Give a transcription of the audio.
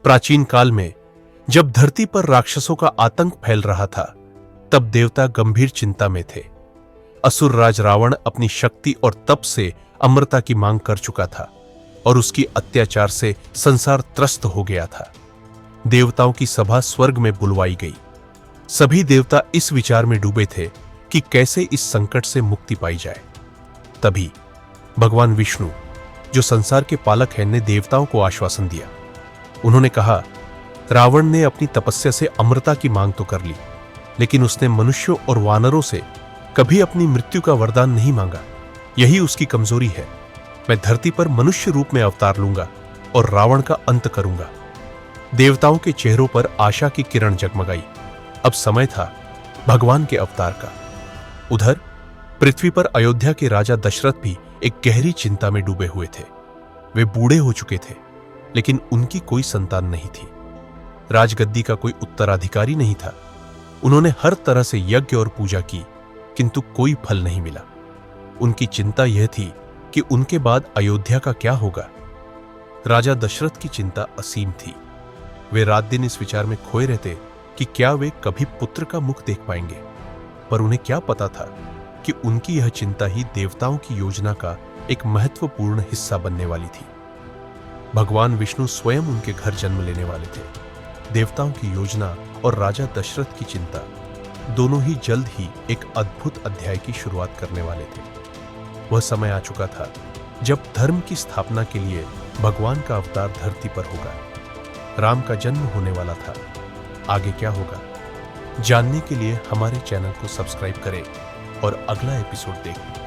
प्राचीन काल में जब धरती पर राक्षसों का आतंक फैल रहा था, तब देवता गंभीर चिंता में थे। असुर राज रावण अपनी शक्ति और तप से अमरता की मांग कर चुका था और उसकी अत्याचार से संसार त्रस्त हो गया था। देवताओं की सभा स्वर्ग में बुलवाई गई। सभी देवता इस विचार में डूबे थे कि कैसे इस संकट से मुक्ति पाई जाए। तभी भगवान विष्णु, जो संसार के पालक हैं, ने देवताओं को आश्वासन दिया। उन्होंने कहा, रावण ने अपनी तपस्या से अमरता की मांग तो कर ली, लेकिन उसने मनुष्यों और वानरों से कभी अपनी मृत्यु का वरदान नहीं मांगा। यही उसकी कमजोरी है। मैं धरती पर मनुष्य रूप में अवतार लूंगा और रावण का अंत करूंगा। देवताओं के चेहरों पर आशा की किरण जगमगाई। अब समय था भगवान के अवतार का। उधर पृथ्वी पर अयोध्या के राजा दशरथ भी एक गहरी चिंता में डूबे हुए थे। वे बूढ़े हो चुके थे, लेकिन उनकी कोई संतान नहीं थी। राजगद्दी का कोई उत्तराधिकारी नहीं था। उन्होंने हर तरह से यज्ञ और पूजा की, किंतु कोई फल नहीं मिला। उनकी चिंता यह थी कि उनके बाद अयोध्या का क्या होगा। राजा दशरथ की चिंता असीम थी। वे रात दिन इस विचार में खोए रहते कि क्या वे कभी पुत्र का मुख देख पाएंगे। पर उन्हें क्या पता था कि उनकी यह चिंता ही देवताओं की योजना का एक महत्वपूर्ण हिस्सा बनने वाली थी। भगवान विष्णु स्वयं उनके घर जन्म लेने वाले थे। देवताओं की योजना और राजा दशरथ की चिंता दोनों ही जल्द ही एक अद्भुत अध्याय की शुरुआत करने वाले थे। वह समय आ चुका था जब धर्म की स्थापना के लिए भगवान का अवतार धरती पर होगा। राम का जन्म होने वाला था। आगे क्या होगा, जानने के लिए हमारे चैनल को सब्सक्राइब करें और अगला एपिसोड देखें।